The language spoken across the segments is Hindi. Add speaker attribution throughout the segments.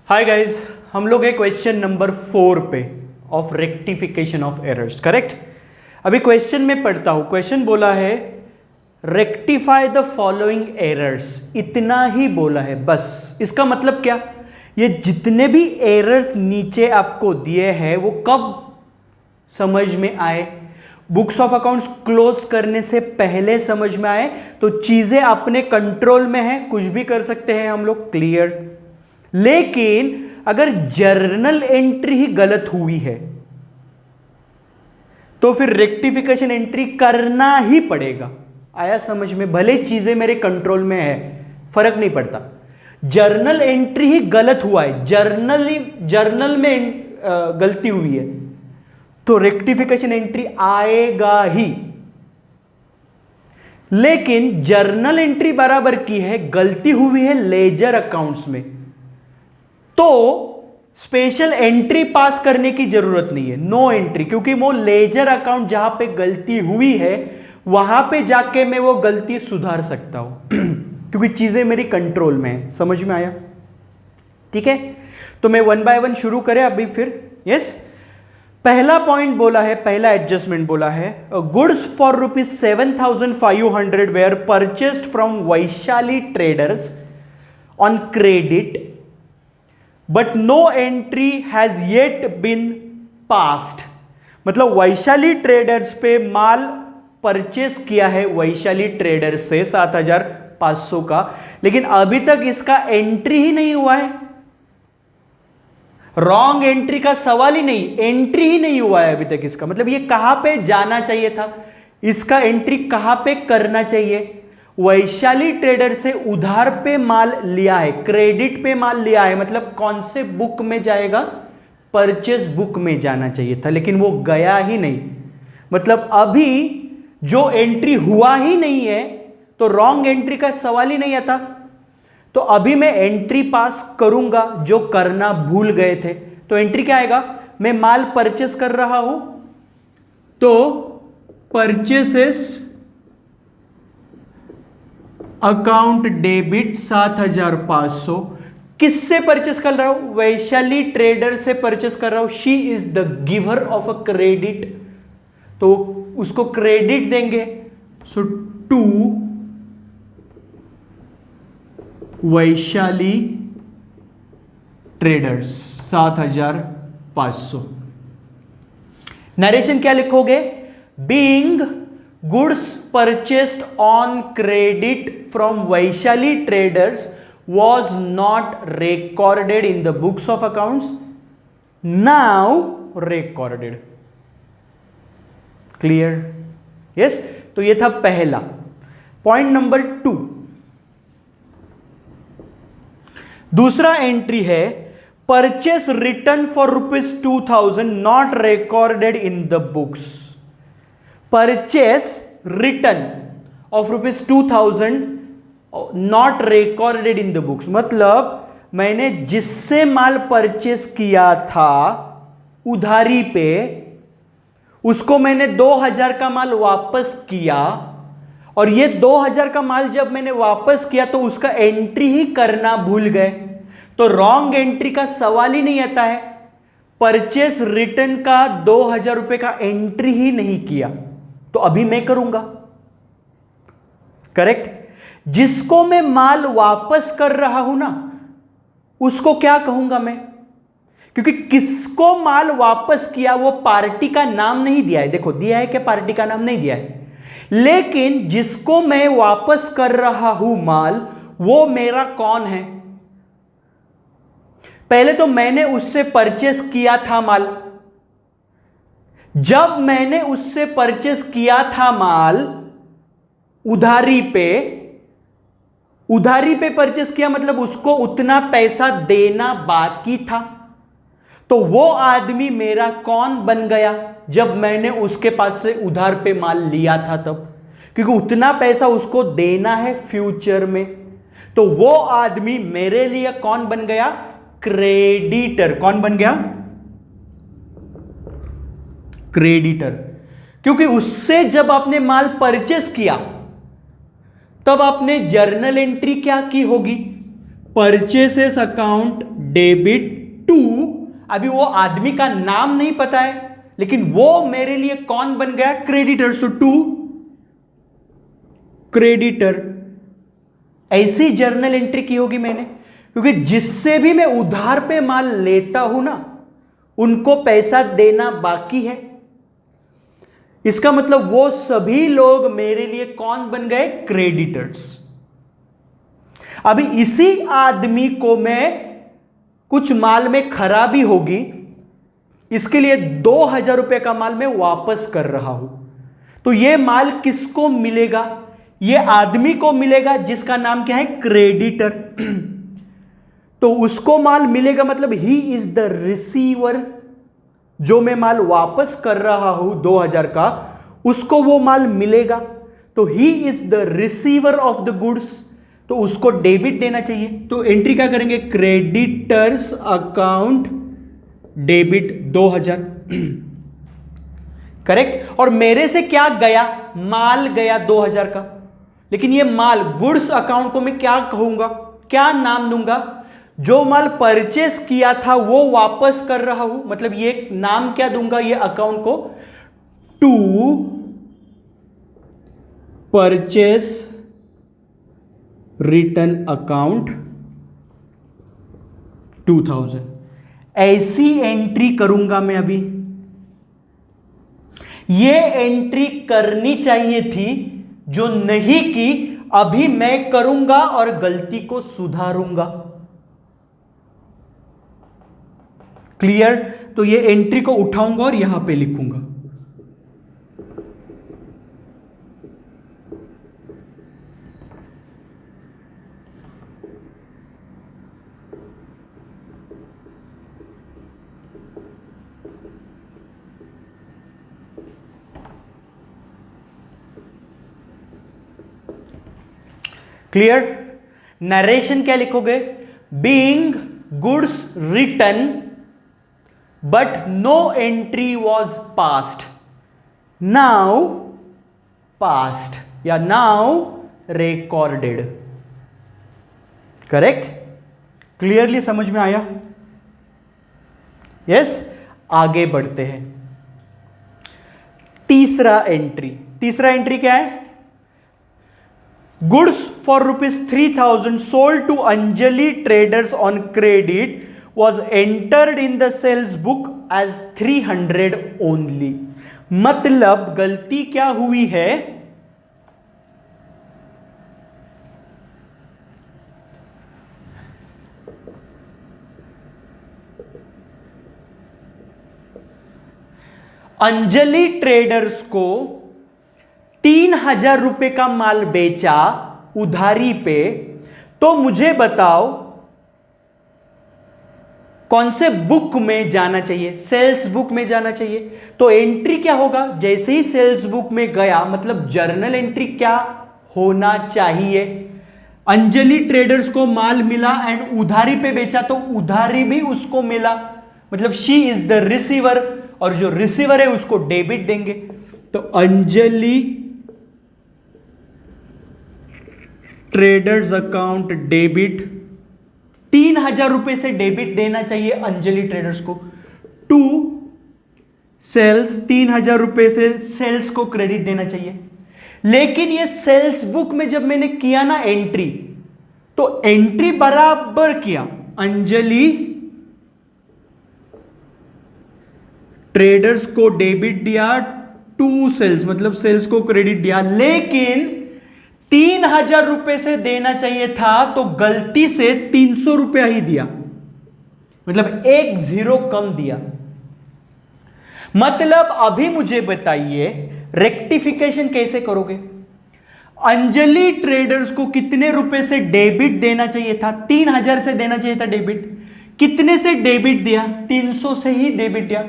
Speaker 1: हाय गाइस, हम लोग है क्वेश्चन नंबर 4 पे of rectification of errors. Correct. अभी क्वेश्चन में पढ़ता हूं। क्वेश्चन बोला है रेक्टिफाई द फॉलोइंग एरर्स, इतना ही बोला है बस। इसका मतलब क्या, ये जितने भी एरर्स नीचे आपको दिए हैं वो कब समझ में आए, बुक्स ऑफ अकाउंट्स क्लोज करने से पहले समझ में आए, तो चीजें अपने कंट्रोल में है, कुछ भी कर सकते हैं हम लोग। क्लियर। लेकिन अगर जर्नल एंट्री ही गलत हुई है तो फिर रेक्टिफिकेशन एंट्री करना ही पड़ेगा। आया समझ में? भले चीजें मेरे कंट्रोल में है, फर्क नहीं पड़ता। जर्नल एंट्री ही गलत हुआ है, जर्नल में गलती हुई है तो रेक्टिफिकेशन एंट्री आएगा ही। लेकिन जर्नल एंट्री बराबर की है, गलती हुई है लेजर अकाउंट्स में, तो स्पेशल एंट्री पास करने की जरूरत नहीं है, नो एंट्री, क्योंकि वो लेजर अकाउंट जहां पे गलती हुई है वहां पे जाके मैं वो गलती सुधार सकता हूं क्योंकि चीजें मेरी कंट्रोल में है। समझ में आया? ठीक है, तो मैं 1 बाय 1 शुरू करें अभी फिर। यस, पहला पॉइंट बोला है, पहला एडजस्टमेंट बोला है, goods for ₹7,500 were purchased from Vaishali traders on credit but no entry has yet been passed. मतलब वैशाली ट्रेडर्स पे माल परचेस किया है वैशाली ट्रेडर्स से 7,500 का, लेकिन अभी तक इसका एंट्री ही नहीं हुआ है। रॉन्ग एंट्री का सवाल ही नहीं, एंट्री ही नहीं हुआ है अभी तक इसका। मतलब ये कहां पे जाना चाहिए था, इसका एंट्री कहां पे करना चाहिए? वैशाली ट्रेडर से उधार पे माल लिया है, क्रेडिट पे माल लिया है, मतलब कौन से बुक में जाएगा? परचेस बुक में जाना चाहिए था, लेकिन वो गया ही नहीं। मतलब अभी जो एंट्री हुआ ही नहीं है तो रॉन्ग एंट्री का सवाल ही नहीं आता। तो अभी मैं एंट्री पास करूंगा जो करना भूल गए थे। तो एंट्री क्या आएगा? मैं माल परचेस कर रहा हूं तो परचेसेस अकाउंट डेबिट 7,500। किससे परचेस कर रहा हूं? वैशाली ट्रेडर से परचेस कर रहा हूं। She is the giver of a credit, तो उसको क्रेडिट देंगे। सो टू वैशाली ट्रेडर्स 7,500। नरेशन क्या लिखोगे? Being goods purchased on credit from Vaishali traders was not recorded in the books of accounts, now recorded. Clear? Yes, तो ये था पहला पॉइंट। नंबर 2, दूसरा एंट्री है purchase return for ₹2,000 not recorded in the books. Purchase return of ₹2,000 not recorded in the books, मतलब मैंने जिससे माल परचेस किया था उधारी पे, उसको मैंने 2,000 का माल वापस किया, और ये 2,000 का माल जब मैंने वापस किया तो उसका एंट्री ही करना भूल गए, तो रॉन्ग एंट्री का सवाल ही नहीं आता है। परचेस रिटर्न का 2,000 रुपए का एंट्री ही नहीं किया, तो अभी मैं करूंगा। करेक्ट। जिसको मैं माल वापस कर रहा हूं ना, उसको क्या कहूंगा मैं? क्योंकि किसको माल वापस किया वो पार्टी का नाम नहीं दिया है। देखो, दिया है क्या? पार्टी का नाम नहीं दिया है। लेकिन जिसको मैं वापस कर रहा हूं माल, वो मेरा कौन है? पहले तो मैंने उससे परचेस किया था माल। जब मैंने उससे परचेस किया था माल उधारी पे परचेस किया, मतलब उसको उतना पैसा देना बाकी था, तो वो आदमी मेरा कौन बन गया जब मैंने उसके पास से उधार पे माल लिया था तब? क्योंकि उतना पैसा उसको देना है फ्यूचर में, तो वो आदमी मेरे लिए कौन बन गया? क्रेडिटर। कौन बन गया? क्रेडिटर। क्योंकि उससे जब आपने माल परचेस किया तब आपने जर्नल एंट्री क्या की होगी? परचेसेस अकाउंट डेबिट टू, अभी वो आदमी का नाम नहीं पता है, लेकिन वो मेरे लिए कौन बन गया? क्रेडिटर। So to creditor. ऐसी जर्नल एंट्री की होगी मैंने, क्योंकि जिससे भी मैं उधार पे माल लेता हूं ना, उनको पैसा देना बाकी है। इसका मतलब वो सभी लोग मेरे लिए कौन बन गए? क्रेडिटर्स। अभी इसी आदमी को मैं कुछ माल में खराबी होगी, इसके लिए 2000 रुपए का माल मैं वापस कर रहा हूं, तो यह माल किसको मिलेगा? यह आदमी को मिलेगा जिसका नाम क्या है? क्रेडिटर। तो उसको माल मिलेगा, मतलब ही इज द रिसीवर। जो मैं माल वापस कर रहा हूं 2000 का, उसको वो माल मिलेगा, तो he is the receiver of the goods, तो उसको डेबिट देना चाहिए। तो एंट्री क्या करेंगे? Creditors account debit 2000। करेक्ट। और मेरे से क्या गया? माल गया 2000 का, लेकिन ये माल गुड्स अकाउंट को मैं क्या कहूंगा? क्या नाम दूंगा? जो माल परचेस किया था वो वापस कर रहा हूं, मतलब ये नाम क्या दूंगा ये अकाउंट को? To purchase return account 2000। ऐसी एंट्री करूंगा मैं। अभी ये एंट्री करनी चाहिए थी, जो नहीं की, अभी मैं करूंगा और गलती को सुधारूंगा। क्लियर? तो ये एंट्री को उठाऊंगा और यहां पे लिखूंगा। क्लियर? नरेशन क्या लिखोगे? Being goods return but no entry was passed, now passed या now recorded। करेक्ट? क्लियरली समझ में आया? यस। आगे बढ़ते हैं। तीसरा एंट्री क्या है? Goods for ₹3000 sold to Anjali traders on credit was entered in the sales book as 300 only। मतलब गलती क्या हुई है? अंजलि ट्रेडर्स को 3000 रुपए का माल बेचा उधारी पे, तो मुझे बताओ कौन से बुक में जाना चाहिए? सेल्स बुक में जाना चाहिए। तो एंट्री क्या होगा? जैसे ही सेल्स बुक में गया, मतलब जर्नल एंट्री क्या होना चाहिए? अंजलि ट्रेडर्स को माल मिला एंड उधारी पे बेचा, तो उधारी भी उसको मिला, मतलब शी इज द रिसीवर, और जो रिसीवर है उसको डेबिट देंगे। तो अंजलि ट्रेडर्स अकाउंट डेबिट, 3000 रुपए से डेबिट देना चाहिए अंजलि ट्रेडर्स को। टू सेल्स, 3000 रुपए से सेल्स को क्रेडिट देना चाहिए। लेकिन ये सेल्स बुक में जब मैंने किया ना एंट्री, तो एंट्री बराबर किया, अंजलि ट्रेडर्स को डेबिट दिया, टू सेल्स मतलब सेल्स को क्रेडिट दिया, लेकिन 3000 रुपए से देना चाहिए था, तो गलती से 300 रुपया ही दिया, मतलब एक जीरो कम दिया। मतलब अभी मुझे बताइए रेक्टिफिकेशन कैसे करोगे? अंजलि ट्रेडर्स को कितने रुपए से डेबिट देना चाहिए था? 3000 से देना चाहिए था डेबिट। कितने से डेबिट दिया? 300 से ही डेबिट दिया।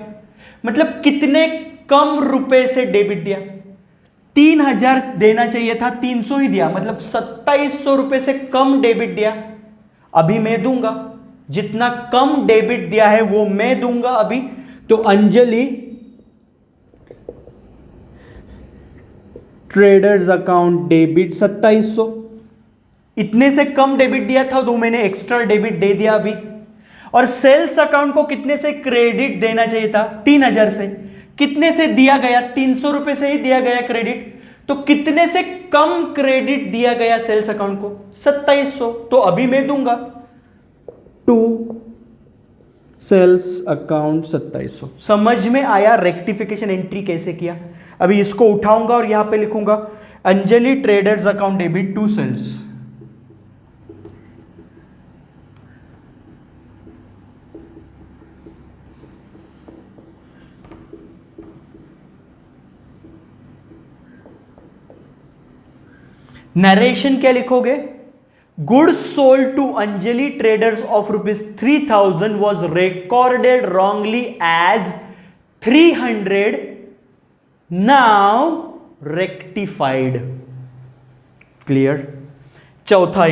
Speaker 1: मतलब कितने कम रुपए से डेबिट दिया? 3000 देना चाहिए था, 300 ही दिया, मतलब 2700 रुपए से कम डेबिट दिया। अभी मैं दूंगा, जितना कम डेबिट दिया है वो मैं दूंगा अभी। तो अंजलि ट्रेडर्स अकाउंट डेबिट 2700, इतने से कम डेबिट दिया था तो मैंने एक्स्ट्रा डेबिट दे दिया अभी। और सेल्स अकाउंट को कितने से क्रेडिट देना चाहिए था? 3000 से। कितने से दिया गया? 300 रुपए से ही दिया गया क्रेडिट। तो कितने से कम क्रेडिट दिया गया सेल्स अकाउंट को? 2700। तो अभी मैं दूंगा टू सेल्स अकाउंट 2700। समझ में आया रेक्टिफिकेशन एंट्री कैसे किया? अभी इसको उठाऊंगा और यहां पे लिखूंगा Anjali traders account debit to sales. Narration क्या लिखोगे? Goods sold to Anjali traders of ₹3000 was recorded wrongly as 300, now rectified. Clear? चौथा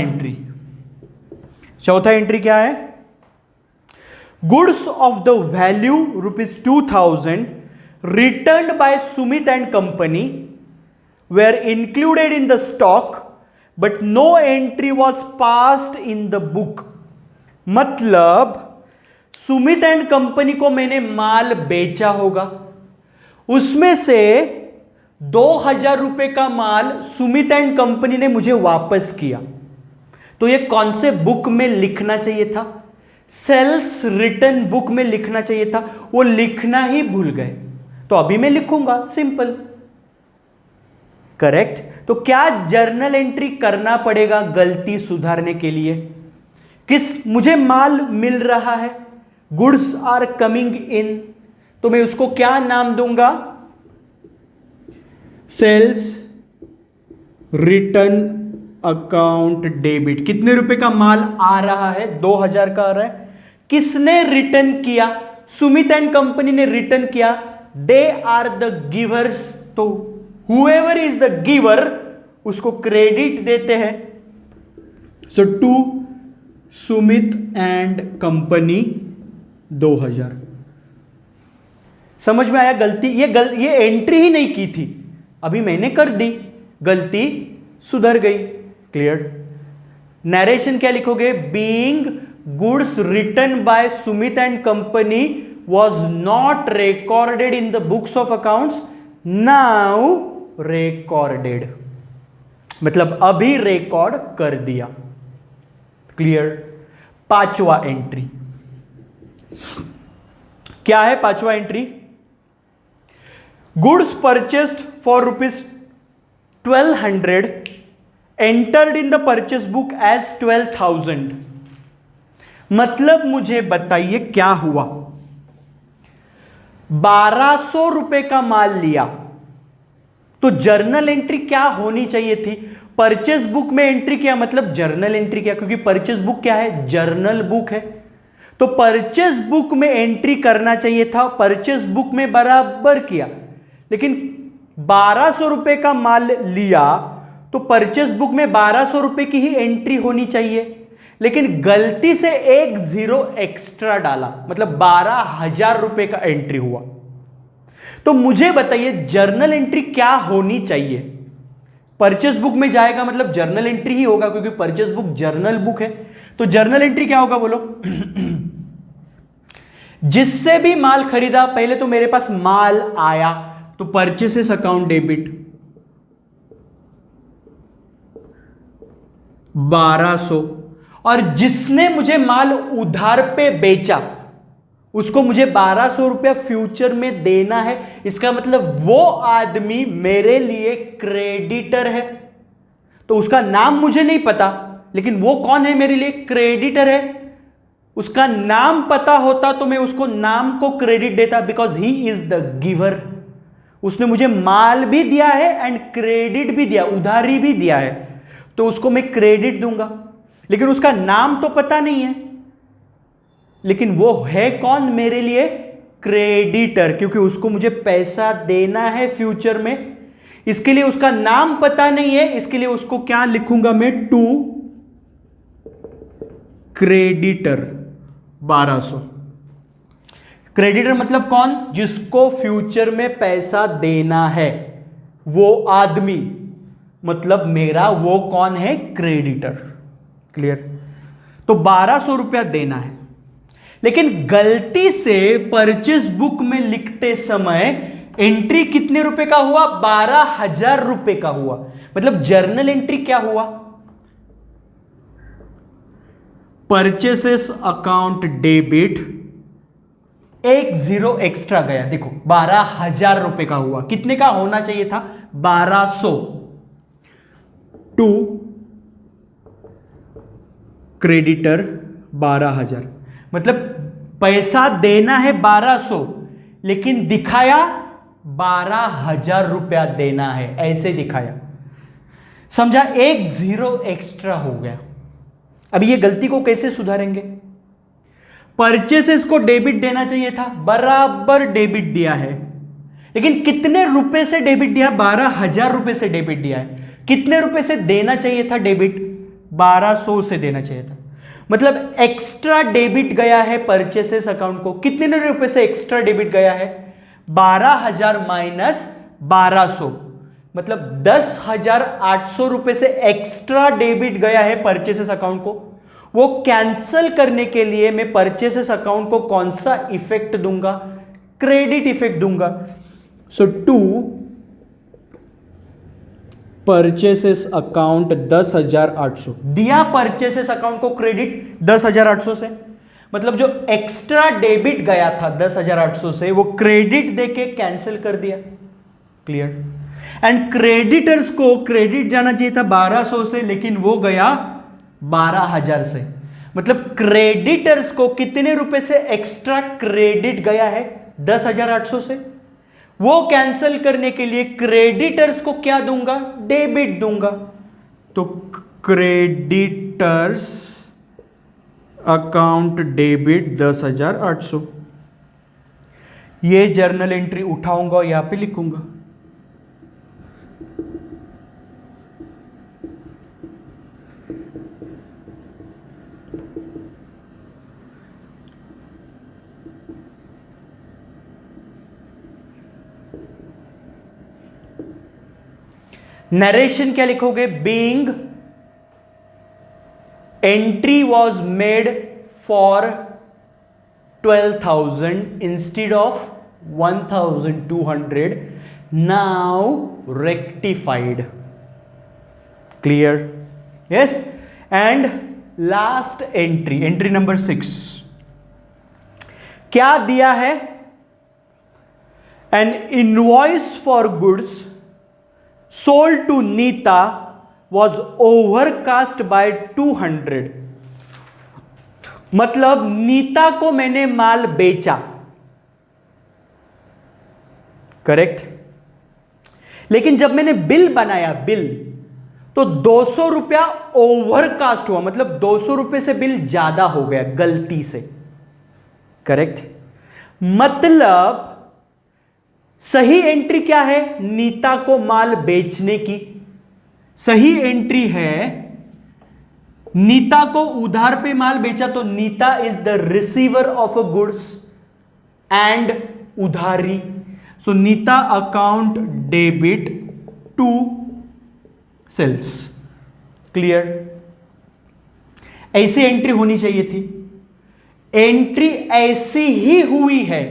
Speaker 1: एंट्री क्या है? Goods of the value ₹2000 returned by Sumit and company were included in the stock but no entry was passed in the book। मतलब सुमित एंड कंपनी को मैंने माल बेचा होगा, उसमें से 2000 रुपए का माल सुमित एंड कंपनी ने मुझे वापस किया। तो ये कौन से बुक में लिखना चाहिए था? सेल्स रिटर्न बुक में लिखना चाहिए था, वो लिखना ही भूल गए। तो अभी मैं लिखूंगा, सिंपल। करेक्ट? तो क्या जर्नल एंट्री करना पड़ेगा गलती सुधारने के लिए? मुझे माल मिल रहा है, गुड्स आर कमिंग इन, तो मैं उसको क्या नाम दूंगा? Sales return account debit. कितने रुपए का माल आ रहा है? 2000 का आ रहा है। किसने रिटर्न किया? सुमित एंड कंपनी ने रिटर्न किया। दे आर द गिवर्स, तो whoever is the giver उसको क्रेडिट देते हैं। सो टू सुमित एंड कंपनी 2000। समझ में आया? गलती ये एंट्री ही नहीं की थी, अभी मैंने कर दी, गलती सुधर गई। क्लियर? नरेशन क्या लिखोगे? Being goods return by Sumit and company was not recorded in the books of accounts, now recorded. मतलब अभी रिकॉर्ड कर दिया। क्लियर? पांचवा एंट्री क्या है? पांचवा entry, goods purchased for ₹1200 entered in the purchase book as 12,000। मतलब मुझे बताइए क्या हुआ? 1200 रुपए का माल लिया, तो जर्नल एंट्री क्या होनी चाहिए थी? परचेस बुक में एंट्री किया, मतलब जर्नल एंट्री किया, क्योंकि परचेस बुक क्या है? जर्नल बुक है। तो परचेस बुक में एंट्री करना चाहिए था, परचेस बुक में बराबर किया। लेकिन 1200 रुपए का माल लिया, तो परचेस बुक में 1200 रुपए की ही एंट्री होनी चाहिए, लेकिन गलती से एक जीरो एक्स्ट्रा डाला, मतलब 12,000 रुपए का एंट्री हुआ। तो मुझे बताइए जर्नल एंट्री क्या होनी चाहिए? परचेस बुक में जाएगा मतलब जर्नल एंट्री ही होगा, क्योंकि परचेस बुक जर्नल बुक है। तो जर्नल एंट्री क्या होगा बोलो? जिससे भी माल खरीदा, पहले तो मेरे पास माल आया, तो परचेसेस अकाउंट डेबिट 1200, और जिसने मुझे माल उधार पे बेचा उसको मुझे 1200 रुपया फ्यूचर में देना है। इसका मतलब वो आदमी मेरे लिए क्रेडिटर है। तो उसका नाम मुझे नहीं पता, लेकिन वो कौन है मेरे लिए? क्रेडिटर है। उसका नाम पता होता तो मैं उसको नाम को क्रेडिट देता, because he is the giver. उसने मुझे माल भी दिया है एंड क्रेडिट भी दिया, उधारी भी दिया है, तो उसको मैं क्रेडिट दूंगा। लेकिन उसका नाम तो पता नहीं है, लेकिन वो है कौन मेरे लिए? क्रेडिटर, क्योंकि उसको मुझे पैसा देना है फ्यूचर में। इसके लिए उसका नाम पता नहीं है, इसके लिए उसको क्या लिखूंगा मैं? To creditor 1200। क्रेडिटर मतलब कौन? जिसको फ्यूचर में पैसा देना है, वो आदमी, मतलब मेरा वो कौन है? क्रेडिटर। क्लियर? तो 1200 रुपया देना है। लेकिन गलती से परचेस बुक में लिखते समय एंट्री कितने रुपए का हुआ? 12,000 रुपए का हुआ। मतलब जर्नल एंट्री क्या हुआ? परचेसेस अकाउंट डेबिट, एक जीरो एक्स्ट्रा गया। देखो 12,000 रुपए का हुआ, कितने का होना चाहिए था? 1200 टू क्रेडिटर 12,000। मतलब पैसा देना है 1200 लेकिन दिखाया 12,000 रुपया देना है, ऐसे दिखाया। समझा? एक जीरो एक्स्ट्रा हो गया। अब ये गलती को कैसे सुधारेंगे? परचेसेस को डेबिट देना चाहिए था, बराबर डेबिट दिया है, लेकिन कितने रुपए से डेबिट दिया? 12,000 रुपए से डेबिट दिया है। कितने रुपए से देना चाहिए था डेबिट? 1200 से देना चाहिए था। मतलब एक्स्ट्रा डेबिट गया है परचेसेस अकाउंट को। कितने रुपए से एक्स्ट्रा डेबिट गया है? 12,000 माइनस 1200, मतलब 10,800 रुपए से एक्स्ट्रा डेबिट गया है परचेसेस अकाउंट को। वो कैंसल करने के लिए मैं परचेसेस अकाउंट को कौन सा इफेक्ट दूंगा? क्रेडिट इफेक्ट दूंगा। सो टू परचेसेस अकाउंट 10,800 दिया, परचेसेस अकाउंट को क्रेडिट 10,800 से। मतलब जो एक्स्ट्रा डेबिट गया था 10,800 से, वो क्रेडिट देके कैंसिल कर दिया। क्लियर? एंड क्रेडिटर्स को क्रेडिट जाना चाहिए था 1200 से, लेकिन वो गया 12,000 से। मतलब क्रेडिटर्स को कितने रुपए से एक्स्ट्रा क्रेडिट गया है? 10,800 से। वो कैंसिल करने के लिए क्रेडिटर्स को क्या दूंगा? डेबिट दूंगा। तो क्रेडिटर्स अकाउंट डेबिट 10,800। ये जर्नल एंट्री उठाऊंगा और यहां पे लिखूंगा। नरेशन क्या लिखोगे? Being entry was made for 12,000 instead of 1,200, now rectified. Clear? Yes. And last entry, entry number 6 क्या दिया है? N invoice for goods sold to Nita was overcast by 200। मतलब नीता को मैंने माल बेचा, करेक्ट? लेकिन जब मैंने बिल बनाया, बिल तो 200 रुपया ओवरकास्ट हुआ, मतलब 200 रुपए से बिल ज्यादा हो गया गलती से, करेक्ट? मतलब सही एंट्री क्या है? नीता को माल बेचने की। सही एंट्री है नीता को उधार पे माल बेचा, तो Nita is the receiver of a goods and उधारी। So Nita account debit to sales. Clear? ऐसी एंट्री होनी चाहिए थी। एंट्री ऐसी ही हुई है।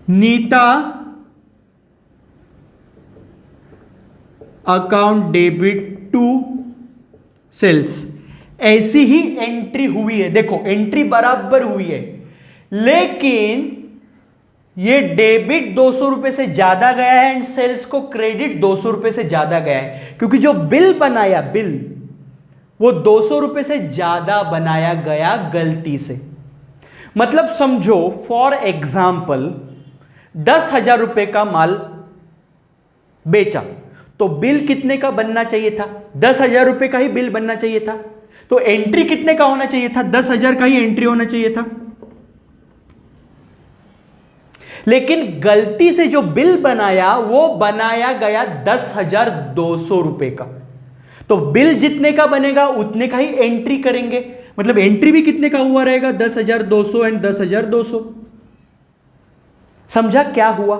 Speaker 1: Nita account debit to sales, ऐसी ही एंट्री हुई है। देखो एंट्री बराबर हुई है, लेकिन ये डेबिट 200 रुपए से ज्यादा गया है एंड सेल्स को क्रेडिट 200 रुपए से ज्यादा गया है, क्योंकि जो बिल बनाया, बिल वो 200 रुपए से ज्यादा बनाया गया गलती से। मतलब समझो फॉर एग्जाम्पल 10,000 रुपए का माल बेचा, तो बिल कितने का बनना चाहिए था? 10,000 रुपए का ही बिल बनना चाहिए था। तो एंट्री कितने का होना चाहिए था? 10,000 का ही एंट्री होना चाहिए था। लेकिन गलती से जो बिल बनाया वो बनाया गया 10,200 रुपए का। तो बिल जितने का बनेगा उतने का ही एंट्री करेंगे। मतलब एंट्री भी कितने का हुआ रहेगा? 10,200 एंड 10,200। समझा क्या हुआ?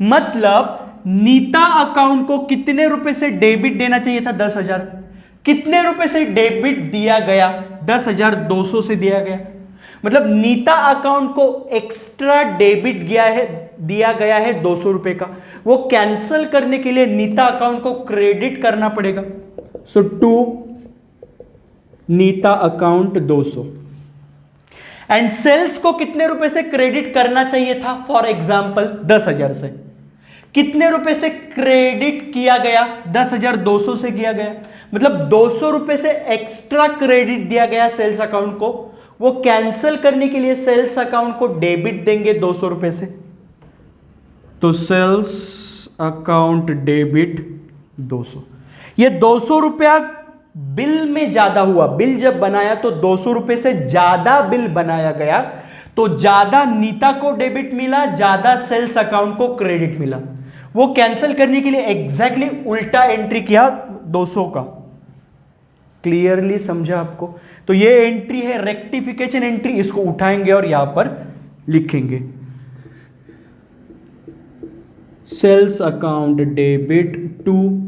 Speaker 1: मतलब नीता अकाउंट को कितने रुपए से डेबिट देना चाहिए था? 10,000। कितने रुपए से डेबिट दिया गया? 10,200 से दिया गया, मतलब नीता अकाउंट को एक्स्ट्रा डेबिट दिया गया है 200 रुपए का, वो कैंसल करने के लिए नीता अकाउंट को क्रेडिट करना पड़ेगा। So to Neeta account 200 and sales को कितने रुपए से क्रेडिट करना चाहिए था? फॉर एग्जाम्पल 10,000 से। कितने रुपए से क्रेडिट किया गया? 10,200 से किया गया, मतलब 200 रुपए से एक्स्ट्रा क्रेडिट दिया गया सेल्स अकाउंट को, वो कैंसल करने के लिए सेल्स अकाउंट को डेबिट देंगे 200 रुपए से। तो सेल्स अकाउंट डेबिट 200, ये 200 रुपया बिल में ज्यादा हुआ, बिल जब बनाया तो 200 रुपए से ज्यादा बिल बनाया गया, तो ज्यादा नीता को डेबिट मिला, ज्यादा सेल्स अकाउंट को क्रेडिट मिला। वो कैंसिल करने के लिए एग्जैक्टली उल्टा एंट्री किया 200 का। क्लियरली समझा आपको? तो ये एंट्री है रेक्टिफिकेशन एंट्री, इसको उठाएंगे और यहां पर लिखेंगे sales account debit to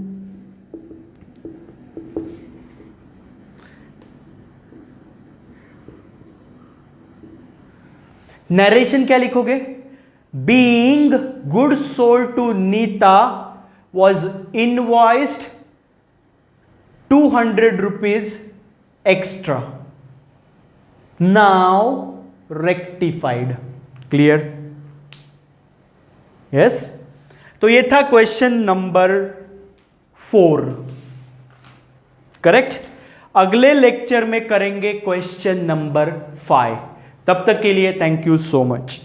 Speaker 1: narration क्या लिखोगे? Being good sold to Nita was invoiced 200 rupees extra, now rectified. Clear? Yes. तो ये था क्वेश्चन नंबर 4, करेक्ट। अगले लेक्चर में करेंगे क्वेश्चन नंबर 5। तब तक के लिए थैंक यू सो मच।